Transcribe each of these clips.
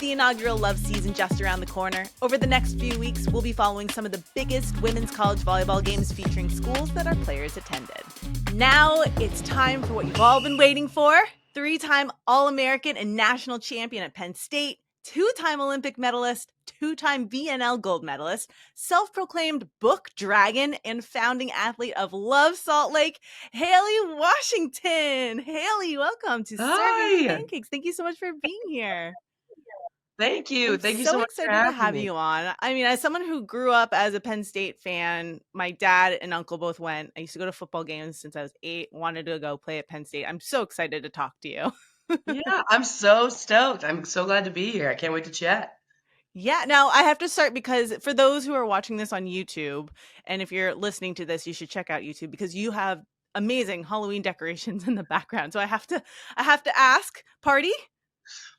the inaugural Love season just around the corner. Over the next few weeks, we'll be following some of the biggest women's college volleyball games featuring schools that our players attended. Now it's time for what you've all been waiting for. 3-time All-American and national champion at Penn State, 2-time Olympic medalist, 2-time VNL gold medalist, self-proclaimed book dragon, and founding athlete of LOVB Salt Lake, Haleigh Washington. Haleigh, welcome to Serving Pancakes. Thank you so much for being here. Thank you. Thank you so much for excited to have you on. I mean, as someone who grew up as a Penn State fan, my dad and uncle both went. I used to go to football games since I was 8, wanted to go play at Penn State. I'm so excited to talk to you. Yeah, I'm so stoked. I'm so glad to be here. I can't wait to chat. Yeah, now I have to start because for those who are watching this on YouTube, and if you're listening to this, you should check out YouTube because you have amazing Halloween decorations in the background. So I have to ask, party?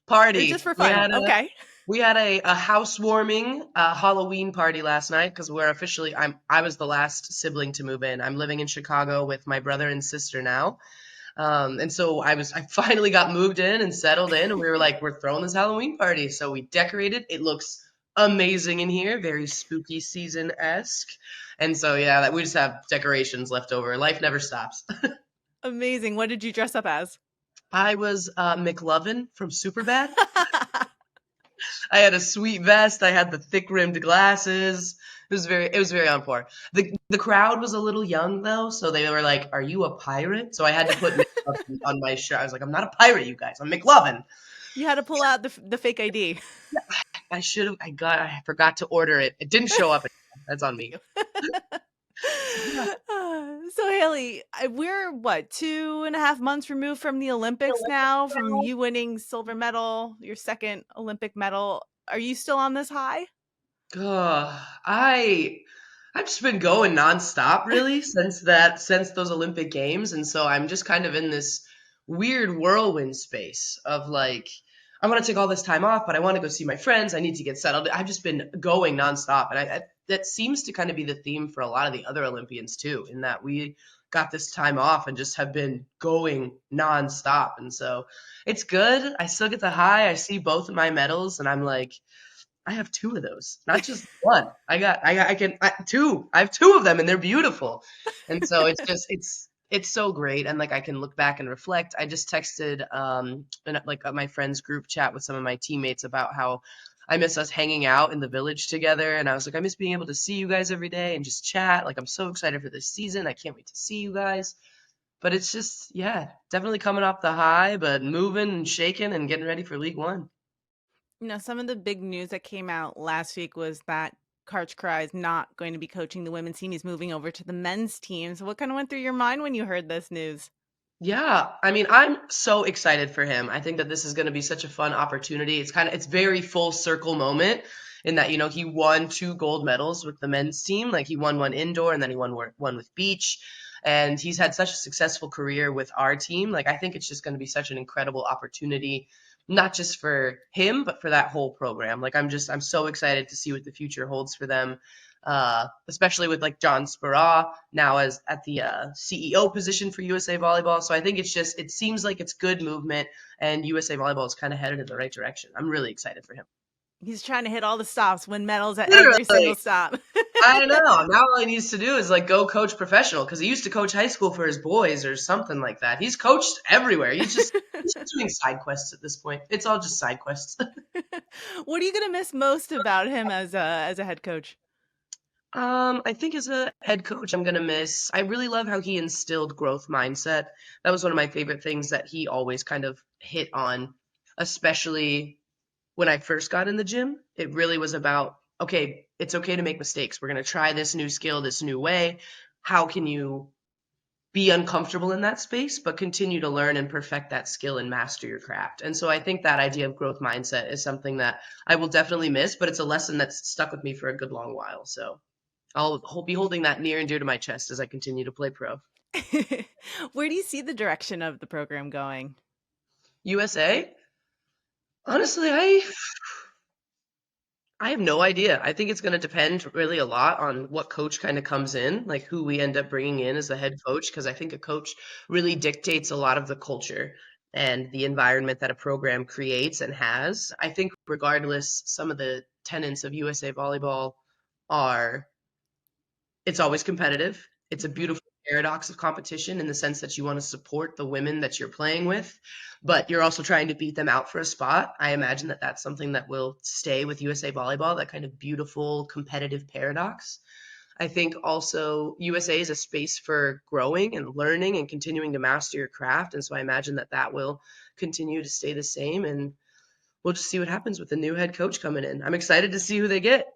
Or just for fun. Okay. We had a housewarming Halloween party last night because we're officially I was the last sibling to move in. I'm living in Chicago with my brother and sister now. And so I finally got moved in and settled in, and we were like, we're throwing this Halloween party. So we decorated. It looks amazing in here, very spooky season-esque. And so, yeah, we just have decorations left over. Life never stops. Amazing. What did you dress up as? I was McLovin from Superbad. I had a sweet vest. I had the thick-rimmed glasses. It was very on par. The crowd was a little young though, so they were like, "Are you a pirate?" So I had to put McLovin on my shirt. I was like, "I'm not a pirate, you guys. I'm McLovin." You had to pull out the fake ID. I should have. I forgot to order it. It didn't show up. That's on me. So Haleigh, we're 2.5 months removed from the Olympics now, from you winning silver medal, your second Olympic medal. Are you still on this high? I've just been going nonstop really since those Olympic Games, and so I'm just kind of in this weird whirlwind space of like, I want to take all this time off, but I want to go see my friends. I need to get settled. I've just been going nonstop, and that seems to kind of be the theme for a lot of the other Olympians too, in that we got this time off and just have been going nonstop, and so it's good. I still get the high. I see both of my medals, and I'm like, I have 2 of those, not just one. I have 2 of them, and they're beautiful. And so it's so great. And like, I can look back and reflect. I just texted in like my friends group chat with some of my teammates about how I miss us hanging out in the village together. And I was like, I miss being able to see you guys every day and just chat. Like, I'm so excited for this season. I can't wait to see you guys. But it's just, yeah, definitely coming off the high, but moving and shaking and getting ready for League One. Some of the big news that came out last week was that Coach Carrie is not going to be coaching the women's team. He's moving over to the men's team. So what kind of went through your mind when you heard this news? Yeah, I mean, I'm so excited for him. I think that this is going to be such a fun opportunity. It's very full circle moment in that, he won 2 gold medals with the men's team. Like, he won one indoor and then he won one with beach. And he's had such a successful career with our team. Like, I think it's just going to be such an incredible opportunity, not just for him, but for that whole program. Like, I'm so excited to see what the future holds for them. Especially with like John Speraw now as at the CEO position for USA Volleyball. So I think it seems like it's good movement, and USA Volleyball is kind of headed in the right direction. I'm really excited for him. He's trying to hit all the stops, win medals at Literally. every single stop. I know. Now all he needs to do is like go coach professional, because he used to coach high school for his boys or something like that. He's coached everywhere. He's just doing side quests at this point. It's all just side quests. What are you gonna miss most about him as a head coach? I think as a head coach, I'm going to miss, I really love how he instilled growth mindset. That was one of my favorite things that he always kind of hit on, especially when I first got in the gym. It really was about, okay, it's okay to make mistakes. We're going to try this new skill, this new way. How can you be uncomfortable in that space, but continue to learn and perfect that skill and master your craft? And so I think that idea of growth mindset is something that I will definitely miss, but it's a lesson that's stuck with me for a good long while. So I'll be holding that near and dear to my chest as I continue to play pro. Where do you see the direction of the program going? USA? Honestly, I have no idea. I think it's going to depend really a lot on what coach kind of comes in, like who we end up bringing in as the head coach, because I think a coach really dictates a lot of the culture. and the environment that a program creates and has. I think regardless, some of the tenets of USA Volleyball are it's always competitive. It's a Hmm. beautiful paradox of competition in the sense that you want to support the women that you're playing with, but you're also trying to beat them out for a spot. I imagine that that's something that will stay with USA Volleyball, that kind of beautiful competitive paradox. I think also USA is a space for growing and learning and continuing to master your craft. And so I imagine that that will continue to stay the same. And we'll just see what happens with the new head coach coming in. I'm excited to see who they get.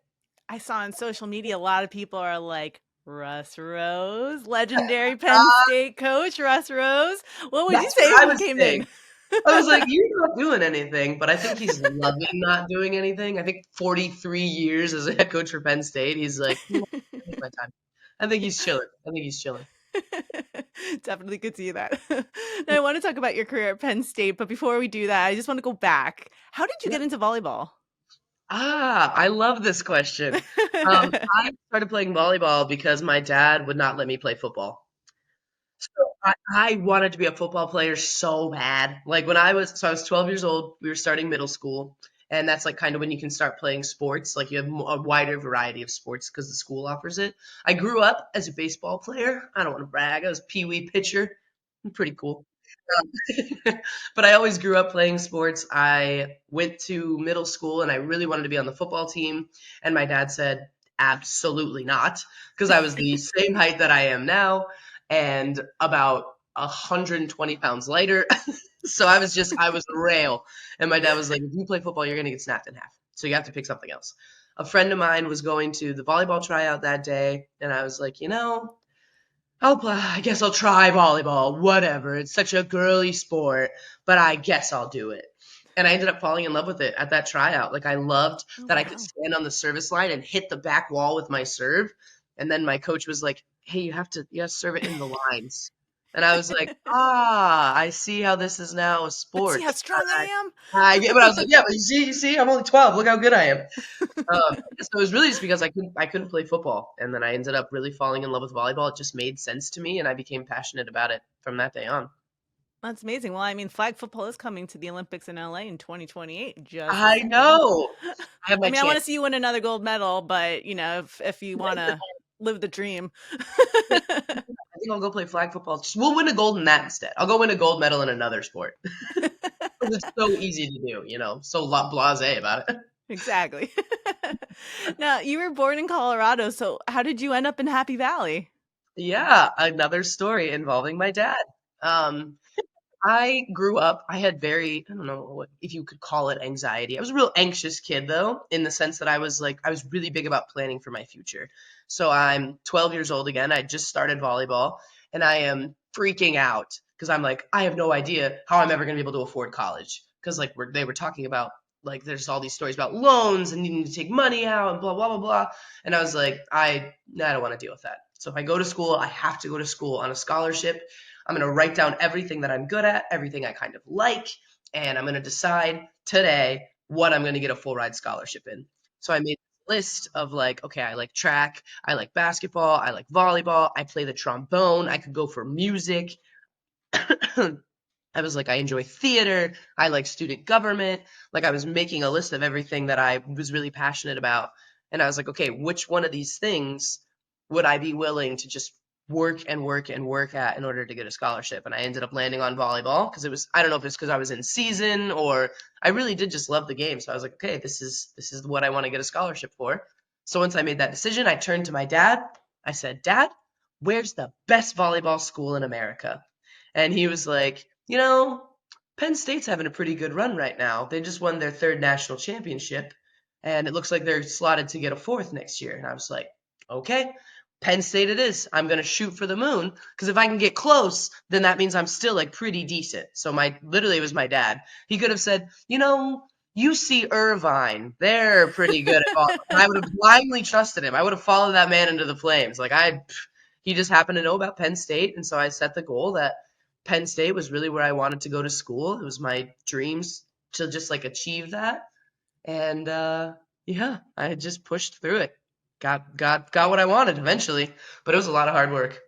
I saw on social media a lot of people are like, Russ Rose, legendary Penn State coach Russ Rose. What would you That's say what if I he was came saying. in? I was like, "You're not doing anything," but I think he's loving not doing anything. I think 43 years as a head coach for Penn State, he's like, "You know what? Take my time." I think he's chilling. I think he's chilling. Definitely could see that. Now, I want to talk about your career at Penn State, but before we do that, I just want to go back. How did you Yeah. get into volleyball? I love this question. I started playing volleyball because my dad would not let me play football. So I wanted to be a football player so bad. Like I was 12 years old. We were starting middle school, and that's like kind of when you can start playing sports. Like you have a wider variety of sports because the school offers it. I grew up as a baseball player. I don't want to brag. I was a pee wee pitcher. I'm pretty cool. But I always grew up playing sports. I went to middle school and I really wanted to be on the football team. And my dad said, absolutely not, because I was the same height that I am now and about 120 pounds lighter. So I was a rail. And my dad was like, if you play football, you're going to get snapped in half. So you have to pick something else. A friend of mine was going to the volleyball tryout that day. And I was like, I guess I'll try volleyball, whatever. It's such a girly sport, but I guess I'll do it. And I ended up falling in love with it at that tryout. Like I loved Oh, that I could wow. stand on the service line and hit the back wall with my serve. And then my coach was like, "Hey, you have to serve it in the lines." And I was like, I see how this is now a But see sport. how strong I I get, but I was like, am? yeah, but you see, I'm only 12. Look how good I am. So it was really just because I couldn't play football, and then I ended up really falling in love with volleyball. It just made sense to me, and I became passionate about it from that day on. That's amazing. Well, I mean, flag football is coming to the Olympics in LA in 2028. Just I saying. know. I have I my mean, I want to chance. see you win another gold medal, but if you want to live the dream. I think I'll go play flag football. We'll win a gold in that instead. I'll go win a gold medal in another sport. 'Cause it's so easy to do, so blasé about it. Exactly. Now, you were born in Colorado, so how did you end up in Happy Valley? Yeah, another story involving my dad. Um, I grew up, I had I don't know if you could call it anxiety. I was a real anxious kid though, in the sense that I was really big about planning for my future. So I'm 12 years old again. I just started volleyball and I am freaking out because I'm like, I have no idea how I'm ever going to be able to afford college. Because like they were talking about, like, there's all these stories about loans and needing to take money out and blah, blah, blah, blah. And I was like, I don't want to deal with that. So if I go to school, I have to go to school on a scholarship. I'm going to write down everything that I'm good at, everything I kind of like, and I'm going to decide today what I'm going to get a full ride scholarship in. So I made a list of like, okay, I like track, I like basketball, I like volleyball, I play the trombone, I could go for music. I was like, I enjoy theater, I like student government. Like, I was making a list of everything that I was really passionate about. And I was like, okay, which one of these things would I be willing to just work and work and work at in order to get a scholarship? And I ended up landing on volleyball because I don't know if it's because I was in season or I really did just love the game. So I was like, okay, this is what I want to get a scholarship for. So once I made that decision, I turned to my dad. I said, Dad, where's the best volleyball school in America? And he was like, Penn State's having a pretty good run right now. They just won their third national championship, and it looks like they're slotted to get a fourth next year. And I was like, okay, Penn State it is. I'm going to shoot for the moon because if I can get close, then that means I'm still like pretty decent. So literally it was my dad. He could have said, UC Irvine, they're pretty good at volleyball. And I would have blindly trusted him. I would have followed that man into the flames. He just happened to know about Penn State, and so I set the goal that Penn State was really where I wanted to go to school. It was my dreams to just like achieve that. And yeah, I had just pushed through it. Got what I wanted eventually, but it was a lot of hard work.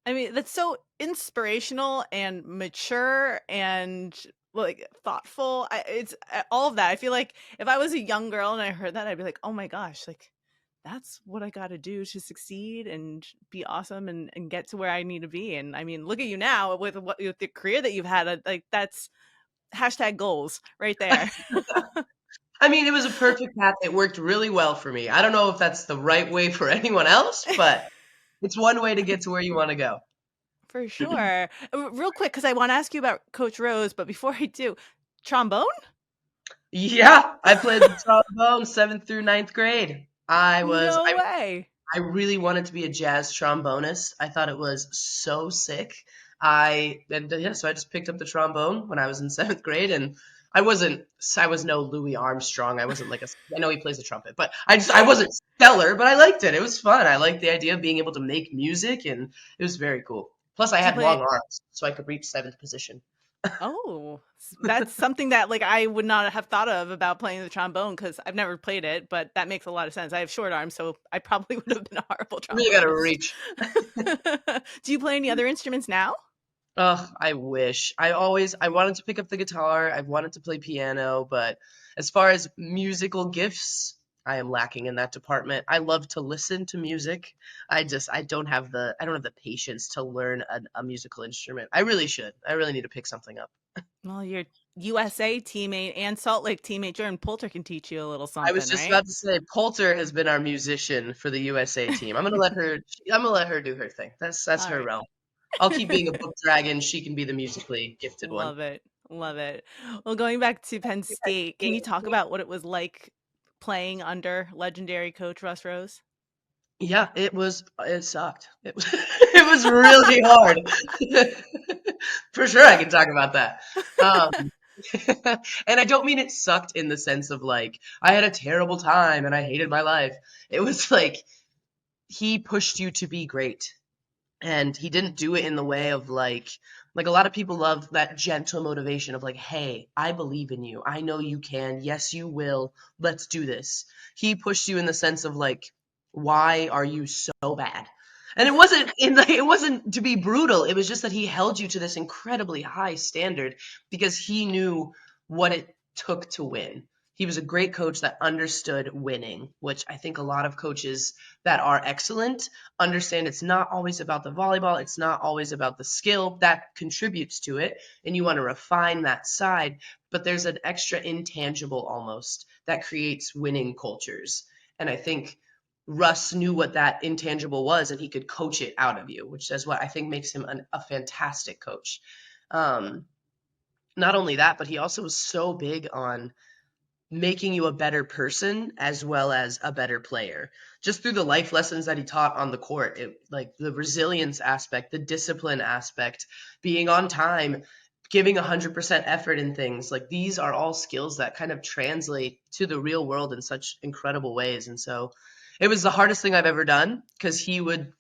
I mean, that's so inspirational and mature and like thoughtful. It's all of that. I feel like if I was a young girl and I heard that, I'd be like, oh my gosh, like that's what I got to do to succeed and be awesome and get to where I need to be. And I mean, look at you now with with the career that you've had. Like that's hashtag goals right there. I mean, it was a perfect path. It worked really well for me. I don't know if that's the right way for anyone else, but it's one way to get to where you want to go. For sure. Real quick, because I want to ask you about Coach Rose, but before I do, trombone? Yeah, I played the trombone 7th through ninth grade. No way. I really wanted to be a jazz trombonist. I thought it was so sick. So I just picked up the trombone when I was in 7th grade, and I was no Louis Armstrong. I wasn't like I know he plays the trumpet, but I wasn't stellar, but I liked it. It was fun. I liked the idea of being able to make music, and it was very cool. Plus, I had long arms, so I could reach 7th position. Oh, that's something that like I would not have thought of about playing the trombone because I've never played it, but that makes a lot of sense. I have short arms, so I probably would have been a horrible trombone. Really got to reach. Do you play any other instruments now? Oh, I wish. I wanted to pick up the guitar. I've wanted to play piano, but as far as musical gifts, I am lacking in that department. I love to listen to music. I don't have the patience to learn a musical instrument. I really should. I really need to pick something up. Well, your USA teammate and Salt Lake teammate Jordan Poulter can teach you a little something. I was just right? about to say Poulter has been our musician for the USA team. I'm gonna let her do her thing. That's All her right. realm. I'll keep being a book dragon. She can be the musically gifted one. Love it. Love it. Well, going back to Penn State, can you talk about what it was like playing under legendary coach Russ Rose? Yeah, it sucked. It was it was really hard. For sure I can talk about that. And I don't mean it sucked in the sense of like I had a terrible time and I hated my life. It was like he pushed you to be great. And he didn't do it in the way of like a lot of people love that gentle motivation of like, hey, I believe in you. I know you can. Yes, you will. Let's do this. He pushed you in the sense of like, why are you so bad? And it wasn't to be brutal. It was just that he held you to this incredibly high standard because he knew what it took to win. He was a great coach that understood winning, which I think a lot of coaches that are excellent understand it's not always about the volleyball. It's not always about the skill that contributes to it. And you want to refine that side, but there's an extra intangible almost that creates winning cultures. And I think Russ knew what that intangible was and he could coach it out of you, which is what I think makes him a fantastic coach. Not only that, but he also was so big on making you a better person as well as a better player. Just through the life lessons that he taught on the court, like the resilience aspect, the discipline aspect, being on time, giving 100% effort in things. Like these are all skills that kind of translate to the real world in such incredible ways. And so it was the hardest thing I've ever done because he would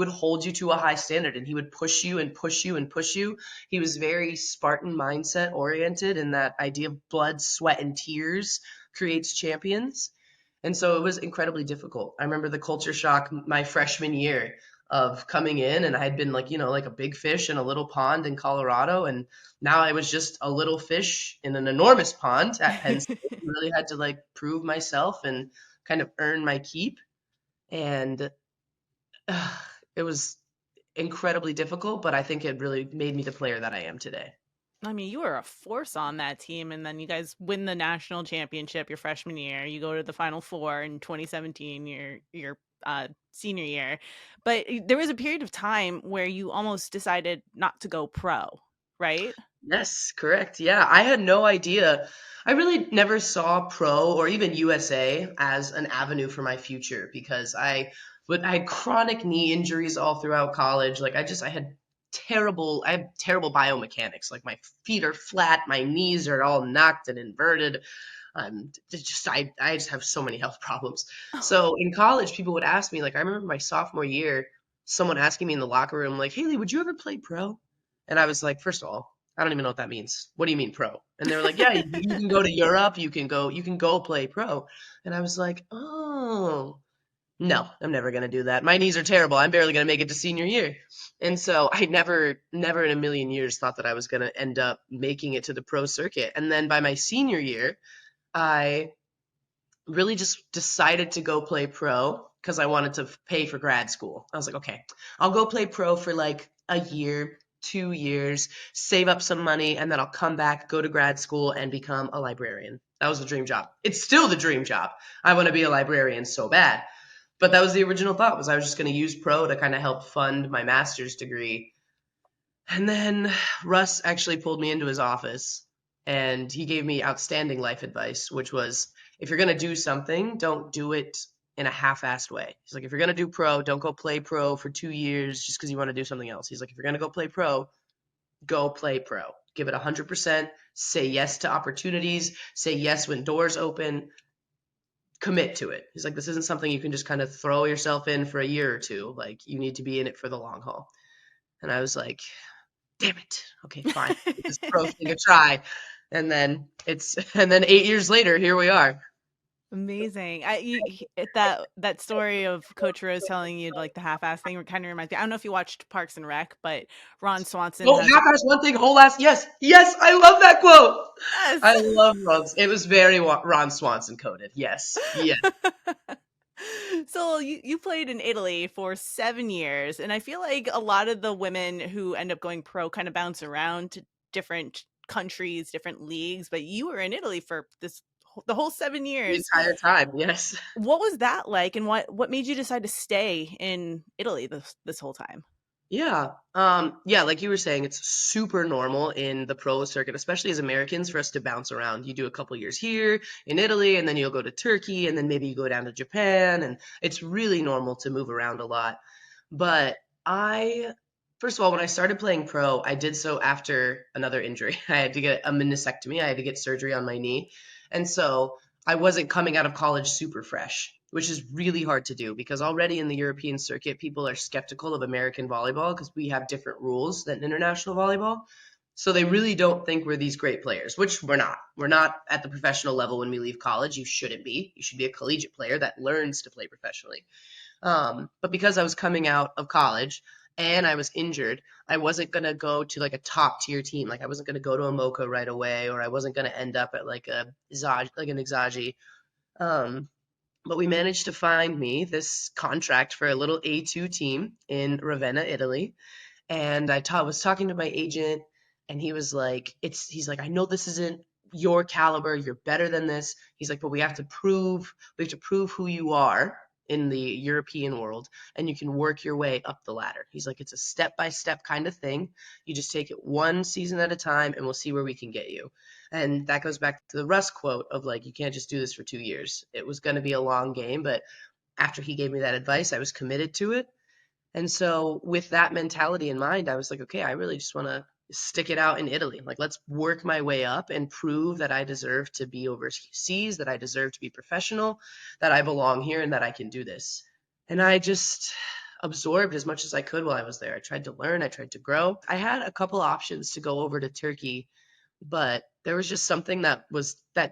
hold you to a high standard and he would push you and push you and push you. He was very Spartan mindset oriented, and that idea of blood, sweat, and tears creates champions. And so it was incredibly difficult. I remember the culture shock my freshman year of coming in, and I had been like a big fish in a little pond in Colorado, and now I was just a little fish in an enormous pond at Penn State. I really had to like prove myself and kind of earn my keep. And it was incredibly difficult, but I think it really made me the player that I am today. I mean, you were a force on that team, and then you guys win the national championship your freshman year. You go to the Final Four in 2017, your senior year. But there was a period of time where you almost decided not to go pro, right? Yes, correct. Yeah, I had no idea. I really never saw pro or even USA as an avenue for my future because I had chronic knee injuries all throughout college. Like I had terrible biomechanics. Like my feet are flat, my knees are all knocked and inverted. I just have so many health problems. So in college, people would ask me, like I remember my sophomore year, someone asking me in the locker room, like, Haleigh, would you ever play pro? And I was like, first of all, I don't even know what that means. What do you mean pro? And they were like, yeah, you can go to Europe. You can go play pro. And I was like, oh, no, I'm never going to do that. My knees are terrible. I'm barely going to make it to senior year. And so I never in a million years thought that I was going to end up making it to the pro circuit. And then by my senior year, I really just decided to go play pro because I wanted to pay for grad school. I was like, okay, I'll go play pro for like a year, 2 years, save up some money, and then I'll come back, go to grad school, and become a librarian. That was the dream job. It's still the dream job. I want to be a librarian so bad. But that was the original thought, was I was just going to use pro to kind of help fund my master's degree. And then Russ actually pulled me into his office and he gave me outstanding life advice, which was, if you're going to do something, don't do it in a half-assed way. He's like, if you're going to do pro, don't go play pro for 2 years just because you want to do something else. He's like, if you're going to go play pro. Give it 100%. Say yes to opportunities. Say yes when doors open. Commit to it. He's like, this isn't something you can just kind of throw yourself in for a year or two. Like, you need to be in it for the long haul. And I was like, damn it. Okay, fine. Give this pro thing a try. And then 8 years later, here we are. Amazing. That story of Coach Rose telling you like the half-ass thing kind of reminds me. I don't know if you watched Parks and Rec, but Ron Swanson Oh, half-ass one thing, whole ass. Yes, yes, I love that quote. Yes. I love Ron. It was very Ron Swanson coded. Yes, yes. So you played in Italy for 7 years, and I feel like a lot of the women who end up going pro kind of bounce around to different countries, different leagues, but you were in Italy for the whole 7 years. The entire time, yes. What was that like, and what made you decide to stay in Italy this whole time? Yeah. Yeah, like you were saying, it's super normal in the pro circuit, especially as Americans, for us to bounce around. You do a couple years here in Italy, and then you'll go to Turkey, and then maybe you go down to Japan, and it's really normal to move around a lot. But first of all, when I started playing pro, I did so after another injury. I had to get a meniscectomy. I had to get surgery on my knee. And so I wasn't coming out of college super fresh, which is really hard to do because already in the European circuit, people are skeptical of American volleyball because we have different rules than international volleyball. So they really don't think we're these great players, which we're not. We're not at the professional level when we leave college. You shouldn't be. You should be a collegiate player that learns to play professionally. But because I was coming out of college and I was injured, I wasn't going to go to like a top tier team. Like I wasn't going to go to a Mocha right away, or I wasn't going to end up at like an Exagi. But we managed to find me this contract for a little A2 team in Ravenna, Italy. And I was talking to my agent, and he was like, he's like, I know this isn't your caliber. You're better than this. He's like, but we have to prove who you are in the European world, and you can work your way up the ladder. He's like, it's a step-by-step kind of thing. You just take it one season at a time, and we'll see where we can get you. And that goes back to the Russ quote of like, you can't just do this for 2 years. It was going to be a long game, but after he gave me that advice, I was committed to it. And so with that mentality in mind, I was like, okay, I really just want to stick it out in Italy. Like, let's work my way up and prove that I deserve to be overseas, that I deserve to be professional, that I belong here, and that I can do this. And I just absorbed as much as I could while I was there. I tried to learn. I tried to grow. I had a couple options to go over to Turkey, but there was just something that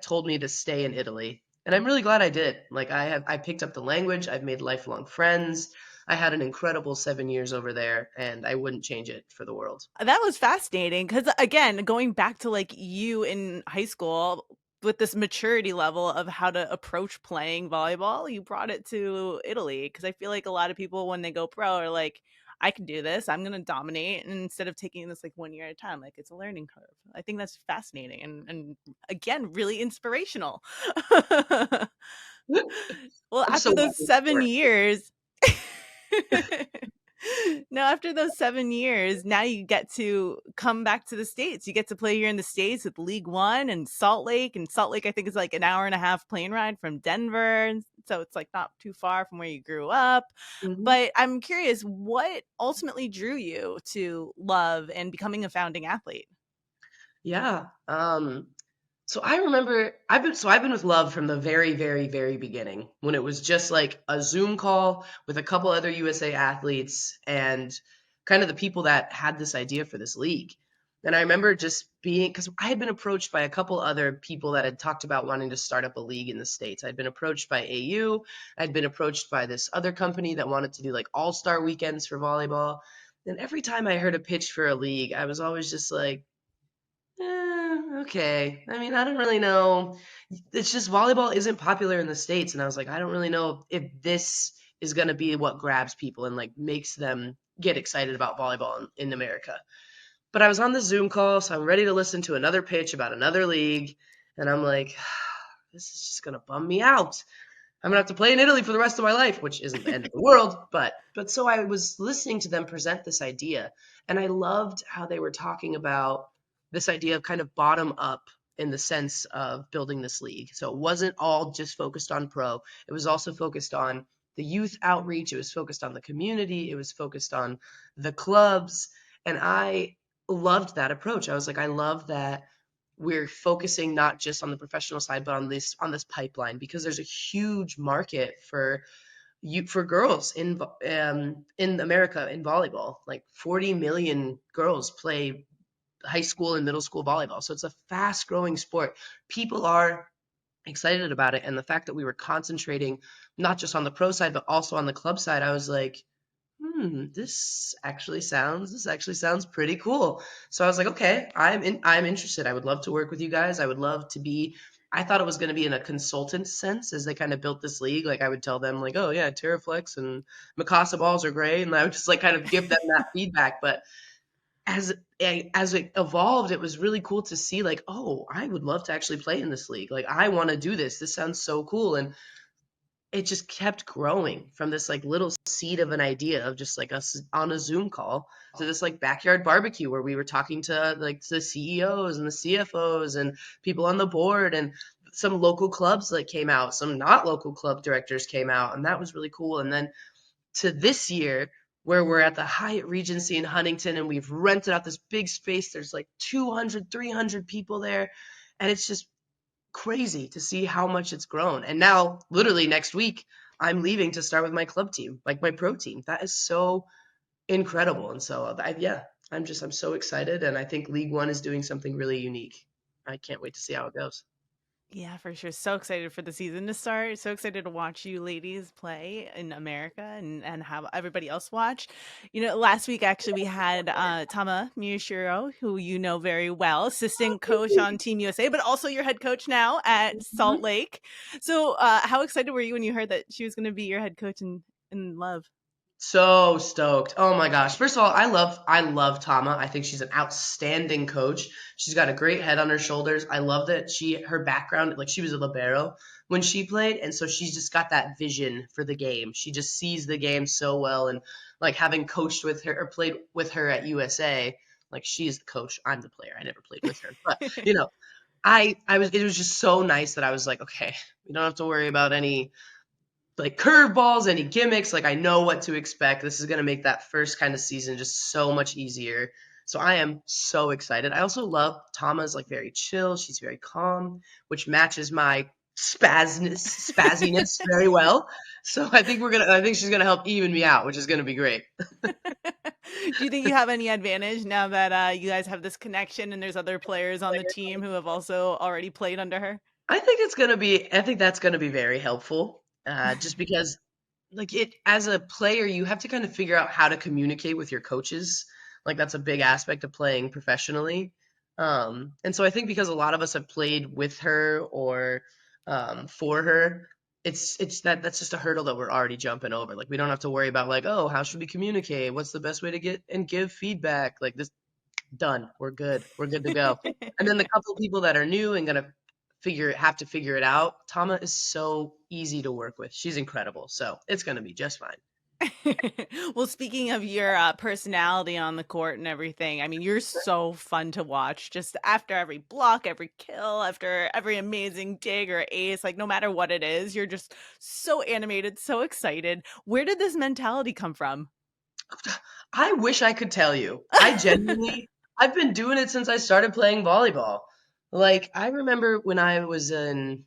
told me to stay in Italy. And I'm really glad I did. Like I picked up the language. I've made lifelong friends. I had an incredible 7 years over there, and I wouldn't change it for the world. That was fascinating because, again, going back to like you in high school with this maturity level of how to approach playing volleyball, you brought it to Italy. Because I feel like a lot of people, when they go pro, are like, I can do this. I'm going to dominate. And instead of taking this like 1 year at a time, like it's a learning curve. I think that's fascinating and again, really inspirational. Well, after those 7 years, now after those 7 years, now you get to come back to the States. You get to play here in the States with League One and Salt Lake. And Salt Lake, I think, is like an hour and a half plane ride from Denver. So it's like not too far from where you grew up. Mm-hmm. But I'm curious, what ultimately drew you to love and becoming a founding athlete? Yeah. So I remember I've been with Love from the very, very, very beginning, when it was just like a Zoom call with a couple other USA athletes and kind of the people that had this idea for this league. And I remember just being, because I had been approached by a couple other people that had talked about wanting to start up a league in the States. I'd been approached by AU. I'd been approached by this other company that wanted to do like all-star weekends for volleyball. And every time I heard a pitch for a league, I was always just like, okay. I mean, I don't really know. It's just volleyball isn't popular in the States. And I was like, I don't really know if this is going to be what grabs people and like makes them get excited about volleyball in America. But I was on the Zoom call, so I'm ready to listen to another pitch about another league. And I'm like, this is just going to bum me out. I'm gonna have to play in Italy for the rest of my life, which isn't the end of the world, but so I was listening to them present this idea, and I loved how they were talking about this idea of kind of bottom up in the sense of building this league. So it wasn't all just focused on pro. It was also focused on the youth outreach. It was focused on the community. It was focused on the clubs, and I loved that approach. I was like, I love that we're focusing not just on the professional side, but on this pipeline, because there's a huge market for girls in America in volleyball. Like 40 million girls play high school and middle school volleyball, so it's a fast growing sport. People are excited about it, and the fact that we were concentrating not just on the pro side but also on the club side, I was like, this actually sounds pretty cool. So I was like, okay, I'm interested. I would love to work with you guys. I would love to be. I thought it was going to be in a consultant sense as they kind of built this league. Like I would tell them like, oh yeah, Terraflex and Mikasa balls are great, and I would just like kind of give them that feedback. But as it evolved, it was really cool to see like, oh, I would love to actually play in this league. Like I want to do this. This sounds so cool. And it just kept growing from this like little seed of an idea of just like us on a Zoom call to this like backyard barbecue where we were talking to like the CEOs and the CFOs and people on the board, and some local clubs like came out, some not local club directors came out, and that was really cool. And then to this year where we're at the Hyatt Regency in Huntington and we've rented out this big space, there's like 200, 300 people there, and it's just crazy to see how much it's grown. And now, literally next week, I'm leaving to start with my club team, like my pro team. That is so incredible. And so, yeah, I'm so excited. And I think League One is doing something really unique. I can't wait to see how it goes. Yeah, for sure. So excited for the season to start. So excited to watch you ladies play in America and have everybody else watch. Last week actually we had Tama Miyashiro, who you know very well, assistant coach on Team USA, but also your head coach now at Salt Lake. So how excited were you when you heard that she was going to be your head coach in Love? So stoked. Oh my gosh. First of all, I love Tama. I think she's an outstanding coach. She's got a great head on her shoulders. I love that her background, like she was a libero when she played, and so she's just got that vision for the game. She just sees the game so well, and like having coached with her or played with her at USA, like she's the coach, I'm the player. I never played with her. But, it was just so nice that I was like, okay, we don't have to worry about any like curveballs, any gimmicks. Like I know what to expect. This is going to make that first kind of season just so much easier. So I am so excited. I also love Tama's like very chill. She's very calm, which matches my spazziness very well. So I think she's going to help even me out, which is going to be great. Do you think you have any advantage now that you guys have this connection and there's other players on the team who have also already played under her? I think that's going to be very helpful. Just because like as a player, you have to kind of figure out how to communicate with your coaches. Like that's a big aspect of playing professionally. And so I think because a lot of us have played with her or for her, that's just a hurdle that we're already jumping over. Like we don't have to worry about like, oh, how should we communicate? What's the best way to get and give feedback? Like this, done. We're good. We're good to go. And then the couple of people that are new and gonna have to figure it out. Tama is so easy to work with. She's incredible. So it's going to be just fine. Well, speaking of your personality on the court and everything, I mean, you're so fun to watch. Just after every block, every kill, after every amazing dig or ace, like no matter what it is, you're just so animated, so excited. Where did this mentality come from? I wish I could tell you. I've been doing it since I started playing volleyball. Like, I remember when I was in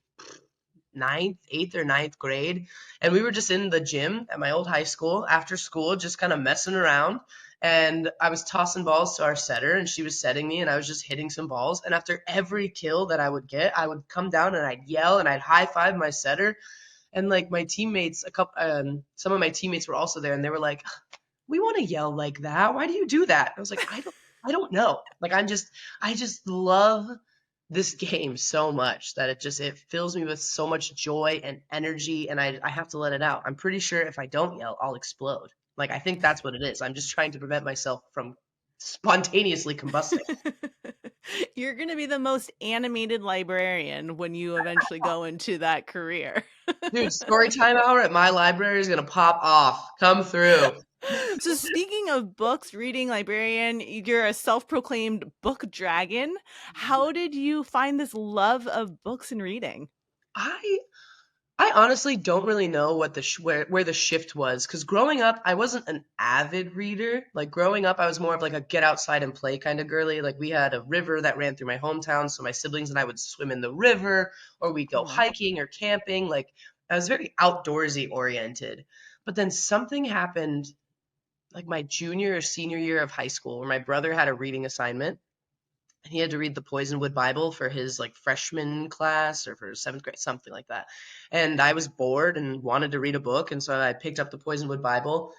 eighth or ninth grade, and we were just in the gym at my old high school after school, just kind of messing around. and I was tossing balls to our setter, and she was setting me, and I was just hitting some balls. And after every kill that I would get, I would come down and I'd yell and I'd high five my setter. And like my teammates, some of my teammates were also there, and they were like, "We want to yell like that. Why do you do that?" I was like, I don't know. Like I just love this game so much that it fills me with so much joy and energy, and I have to let it out. I'm pretty sure if I don't yell, I'll explode. Like I think that's what it is. I'm just trying to prevent myself from spontaneously combusting. You're going to be the most animated librarian when you eventually go into that career. Dude, story time hour at my library is gonna pop off. Come through. So speaking of books, reading librarian, you're a self-proclaimed book dragon. How did you find this love of books and reading? I I honestly don't really know what where the shift was, because growing up I wasn't an avid reader. Like growing up I was more of like a get outside and play kind of girly. Like we had a river that ran through my hometown, so my siblings and I would swim in the river, or we'd go Aw. hiking or camping. Like I was very outdoorsy oriented. But then something happened like my junior or senior year of high school where my brother had a reading assignment. He had to read the Poisonwood Bible for his like freshman class or for his seventh grade, something like that. And I was bored and wanted to read a book, and so I picked up the Poisonwood Bible,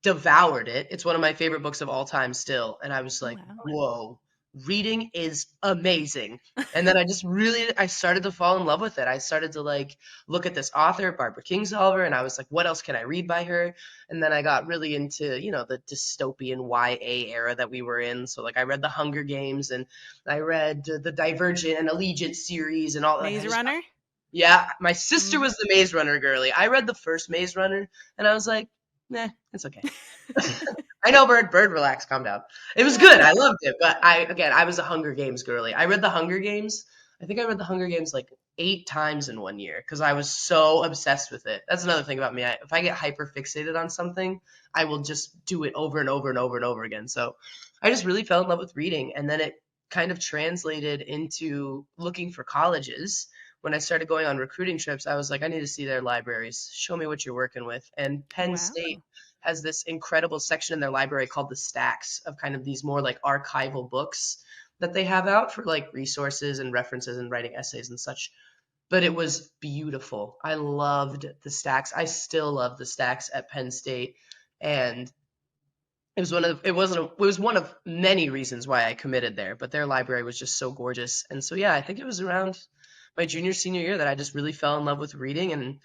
devoured it. It's one of my favorite books of all time still. And I was Oh, like, wow. whoa, reading is amazing. And then I started to fall in love with it. I started to like look at this author, Barbara Kingsolver, and I was like, what else can I read by her? And then I got really into, the dystopian YA era that we were in. So like I read The Hunger Games, and I read the Divergent and Allegiant series and all that. Maze Runner? Yeah, my sister Mm. was the Maze Runner girly. I read the first Maze Runner, and I was like, nah, it's okay. I know, Bird, relax, calm down. It was good. I loved it, but I was a Hunger Games girly. I read the Hunger Games. I think I read the Hunger Games like 8 times in one year because I was so obsessed with it. That's another thing about me. If I get hyper fixated on something, I will just do it over and over and over and over again. So I just really fell in love with reading, and then it kind of translated into looking for colleges. When I started going on recruiting trips, I was like, I need to see their libraries. Show me what you're working with. And Penn Wow. State has this incredible section in their library called the stacks of kind of these more like archival books that they have out for like resources and references and writing essays and such. But it was beautiful. I loved the stacks. I still love the stacks at Penn State. And it was one of many reasons why I committed there, but their library was just so gorgeous. And so yeah, I think it was around my junior senior year that I just really fell in love with reading, and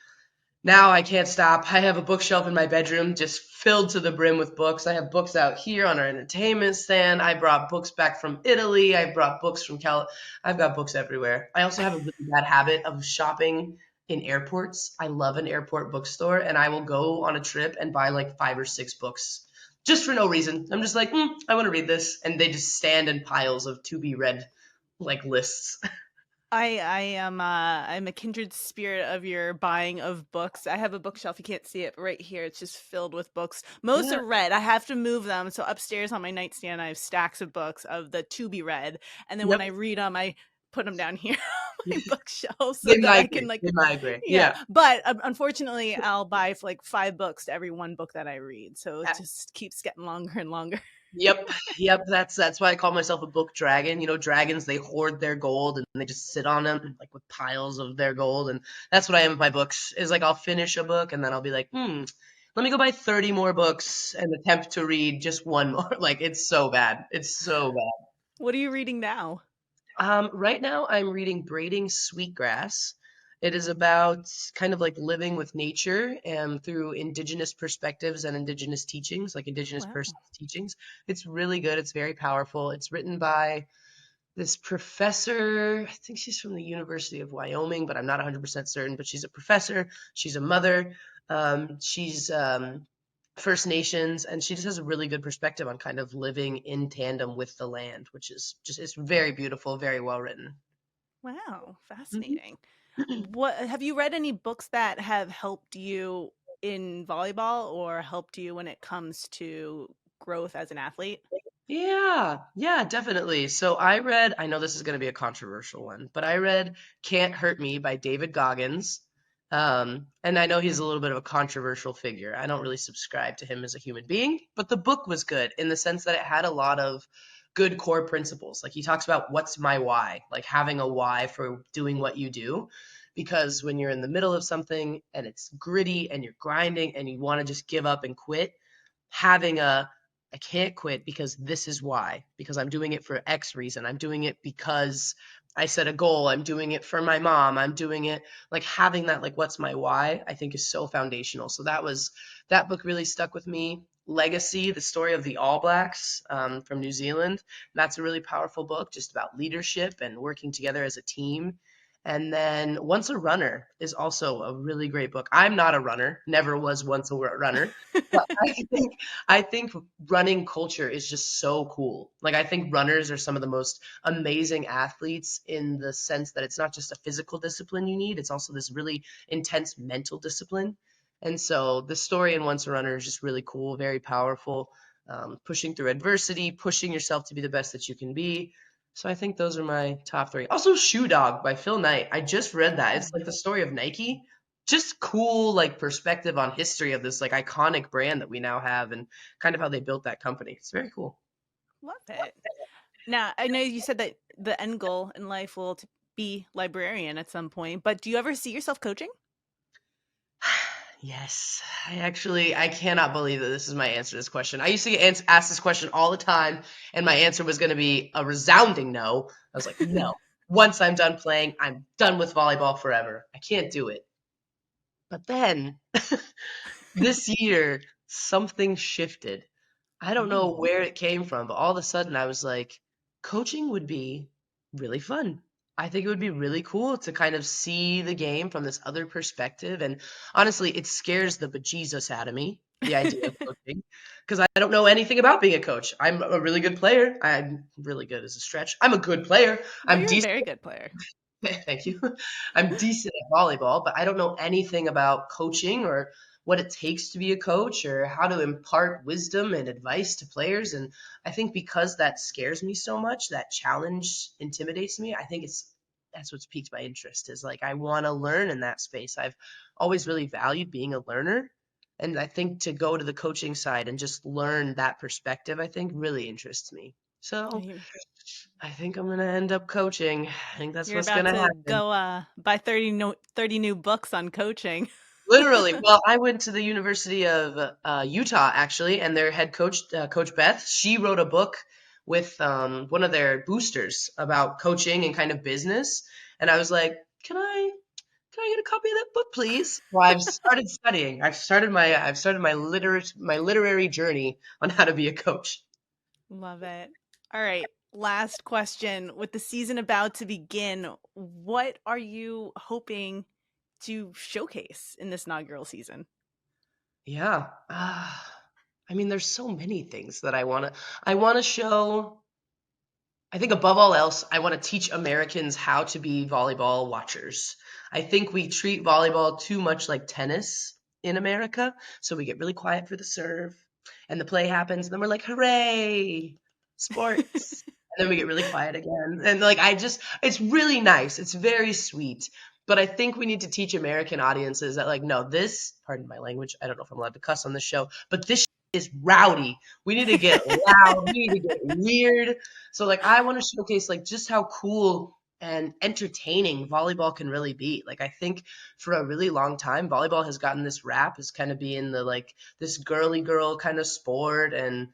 now I can't stop. I have a bookshelf in my bedroom just filled to the brim with books. I have books out here on our entertainment stand. I brought books back from Italy. I brought books from I've got books everywhere. I also have a really bad habit of shopping in airports. I love an airport bookstore, and I will go on a trip and buy like 5 or 6 books just for no reason. I'm just like, I want to read this, and they just stand in piles of to be read like lists. I'm a kindred spirit of your buying of books. I have a bookshelf. You can't see it, but right here it's just filled with books. Most Yeah. are read. I have to move them. So upstairs on my nightstand, I have stacks of books of the to be read. And then when I Yep. read them, I put them down here on my bookshelf so They that I migrate. can like, They migrate. yeah. Yeah. But unfortunately, I'll buy like 5 books to every one book that I read. So it just keeps getting longer and longer. Yep, yep. That's why I call myself a book dragon. You know, dragons, they hoard their gold and they just sit on them like with piles of their gold, and that's what I am with my books. Is like I'll finish a book and then I'll be like, let me go buy 30 more books and attempt to read just one more. Like it's so bad. It's so bad. What are you reading now? Right now, I'm reading Braiding Sweetgrass. It is about kind of like living with nature and through indigenous perspectives and indigenous teachings, like indigenous Wow. persons' teachings. It's really good. It's very powerful. It's written by this professor. I think she's from the University of Wyoming, but I'm not 100% certain. But she's a professor. She's a mother. She's First Nations, and she just has a really good perspective on kind of living in tandem with the land, which is just it's very beautiful, very well written. Wow, Mhm. fascinating. What have you read any books that have helped you in volleyball or helped you when it comes to growth as an athlete? Yeah, yeah, definitely. So I know this is going to be a controversial one, but I read Can't Hurt Me by David Goggins. And I know he's a little bit of a controversial figure. I don't really subscribe to him as a human being, but the book was good in the sense that it had a lot of good core principles. Like he talks about what's my why, like having a why for doing what you do. Because when you're in the middle of something and it's gritty and you're grinding and you want to just give up and quit, having a I can't quit because this is why, because I'm doing it for X reason. I'm doing it because I set a goal. I'm doing it for my mom. I'm doing it like having that, like, what's my why, I think is so foundational. So that book really stuck with me. Legacy, the story of the All Blacks from New Zealand. That's a really powerful book just about leadership and working together as a team. And then Once a Runner is also a really great book. I'm not a runner, never was once a runner, but I think running culture is just so cool. Like I think runners are some of the most amazing athletes in the sense that it's not just a physical discipline you need, it's also this really intense mental discipline. And so the story in Once a Runner is just really cool, very powerful, pushing through adversity, pushing yourself to be the best that you can be. So I think those are my top three. Also, Shoe Dog by Phil Knight. I just read that. It's like the story of Nike. Just cool, like perspective on history of this like iconic brand that we now have and kind of how they built that company. It's very cool. Love it. Now, I know you said that the end goal in life will be librarian at some point, but do you ever see yourself coaching? Yes, I cannot believe that this is my answer to this question. I used to get asked this question all the time, and my answer was going to be a resounding no. I was like, no. Once I'm done playing, I'm done with volleyball forever. I can't do it. But then this year, something shifted. I don't know where it came from, but all of a sudden I was like, coaching would be really fun. I think it would be really cool to kind of see the game from this other perspective. And honestly, it scares the bejesus out of me, the idea of coaching, because I don't know anything about being a coach. I'm a really good player. I'm really good as a stretch. I'm a good player. No, I'm you're a decent. very good player. Thank you. I'm decent at volleyball, but I don't know anything about coaching or what it takes to be a coach or how to impart wisdom and advice to players. And I think because that scares me so much, that challenge intimidates me. I think that's what's piqued my interest is like I want to learn in that space. I've always really valued being a learner. And I think to go to the coaching side and just learn that perspective, I think really interests me. So I think I'm gonna end up coaching. I think that's You're what's about gonna to happen. go buy 30 new books on coaching. Literally. Well, I went to the University of Utah actually, and their head coach, Coach Beth, she wrote a book with one of their boosters about coaching and kind of business. And I was like, can I get a copy of that book, please? Well, I've started studying. I've started my literary journey on how to be a coach. Love it. All right. Last question. With the season about to begin, what are you hoping to showcase in this inaugural season? Yeah. I mean, there's so many things that I want to show. I think above all else, I want to teach Americans how to be volleyball watchers. I think we treat volleyball too much like tennis in America. So we get really quiet for the serve and the play happens, and then we're like, hooray, sports. And then we get really quiet again. And like, it's really nice. It's very sweet. But I think we need to teach American audiences that, like, no, pardon my language, I don't know if I'm allowed to cuss on this show, but this is rowdy. We need to get loud. We need to get weird. So like I want to showcase like just how cool and entertaining volleyball can really be. Like I think for a really long time volleyball has gotten this rap as kind of being the like this girly girl kind of sport, and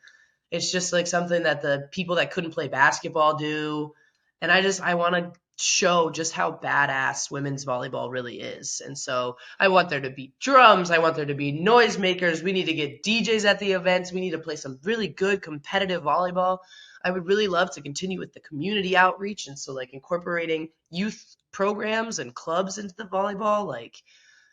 it's just like something that the people that couldn't play basketball do. And I want to show just how badass women's volleyball really is. And so I want there to be drums. I want there to be noisemakers. We need to get DJs at the events. We need to play some really good competitive volleyball. I would really love to continue with the community outreach. And so like incorporating youth programs and clubs into the volleyball. Like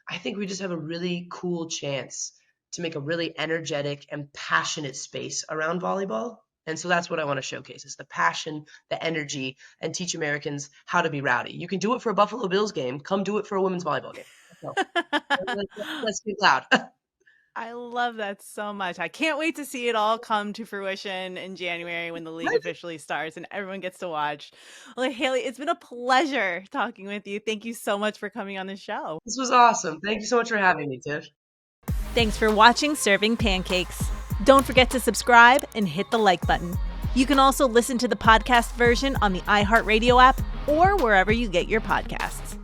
I think we just have a really cool chance to make a really energetic and passionate space around volleyball. And so that's what I want to showcase is the passion, the energy, and teach Americans how to be rowdy. You can do it for a Buffalo Bills game. Come do it for a women's volleyball game. So, let's get loud. I love that so much. I can't wait to see it all come to fruition in January when the league officially starts and everyone gets to watch. Well, Haleigh, it's been a pleasure talking with you. Thank you so much for coming on the show. This was awesome. Thank you so much for having me, Tiff. Thanks for watching Serving Pancakes. Don't forget to subscribe and hit the like button. You can also listen to the podcast version on the iHeartRadio app or wherever you get your podcasts.